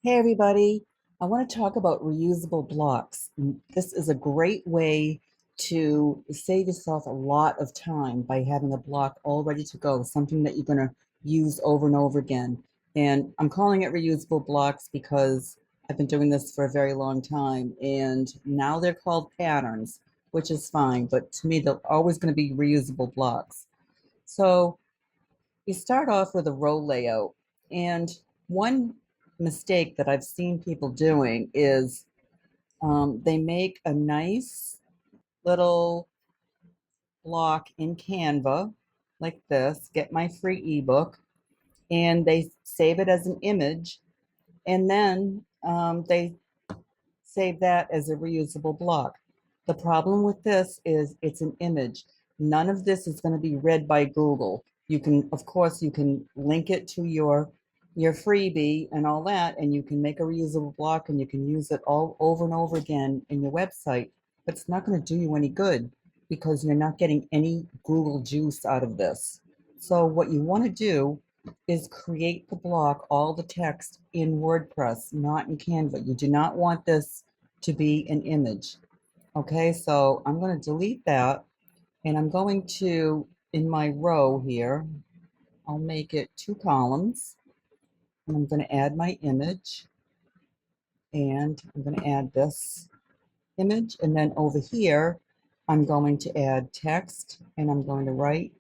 Hey everybody, I want to talk about reusable blocks. This is a great way to save yourself a lot of time by having a block all ready to go, something that you're going to use over and over again. And I'm calling it reusable blocks because I've been doing this for a very long time, and now they're called patterns, which is fine, but to me, they're always going to be reusable blocks. So you start off with a row layout, and one mistake that I've seen people doing is they make a nice little block in Canva like this, get my free ebook, and they save it as an image, and then they save that as a reusable block. The problem with this is it's an image. None of this is going to be read by Google. You can, of course, you can link it to your freebie and all that, and you can make a reusable block and you can use it all over and over again in your website, but it's not going to do you any good because you're not getting any Google juice out of this. So what you want to do is create the block, all the text in WordPress, not in Canva. You do not want this to be an image. Okay, so I'm going to delete that, and I'm going to, in my row here, I'll make it 2 columns, and I'm going to add my image, and I'm going to add this image, and then over here, I'm going to add text, and I'm going to write,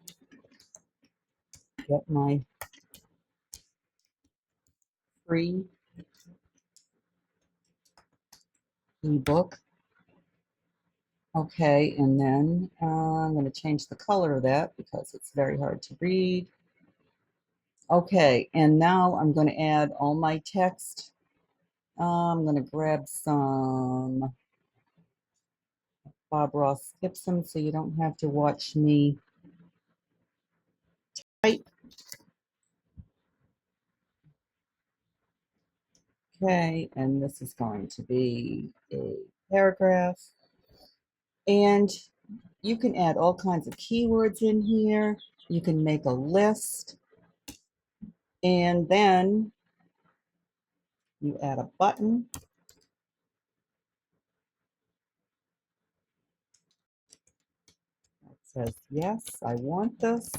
get my free ebook. Okay, and then I'm going to change the color of that because it's very hard to read. Okay, and now I'm going to add all my text. I'm going to grab some Bob Ross Gibson so you don't have to watch me type. Okay, and this is going to be a paragraph. And you can add all kinds of keywords in here. You can make a list. And then you add a button that says, yes, I want this.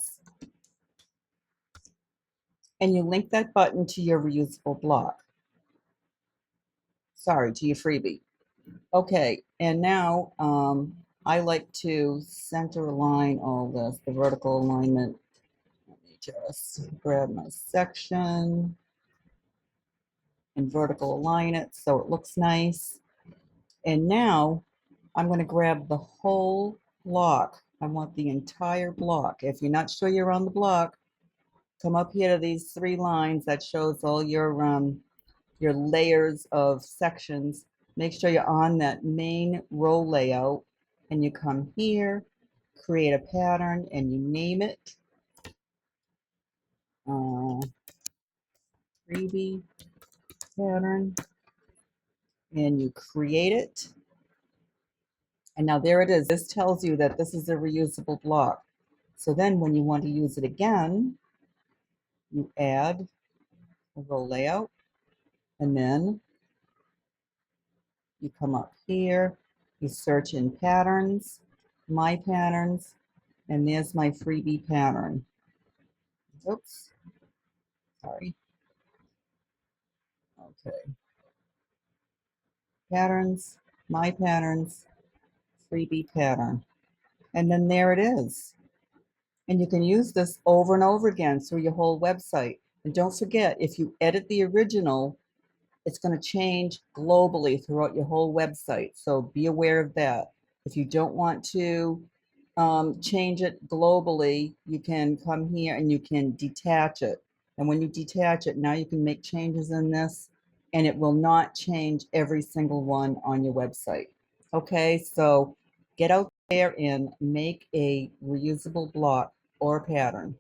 And you link that button to your reusable block. Sorry, to your freebie. Okay, and now I like to center align all this, the vertical alignment. Let me just grab my section and vertical align it so it looks nice. And now I'm going to grab the whole block. I want the entire block. If you're not sure you're on the block, come up here to these 3 lines that shows all your layers of sections. Make sure you're on that main row layout, and you come here, create a pattern, and you name it freebie pattern, and you create it. And now there it is. This tells you that this is a reusable block. So then when you want to use it again, you add a row layout, and then you come up here, you search in patterns, my patterns, and there's my freebie pattern. Oops, sorry. Okay. Patterns, my patterns, freebie pattern. And then there it is. And you can use this over and over again through your whole website. And don't forget, if you edit the original, it's going to change globally throughout your whole website. So be aware of that. If you don't want to change it globally, you can come here and you can detach it. And when you detach it, now you can make changes in this, and it will not change every single one on your website. Okay, so get out there and make a reusable block or pattern.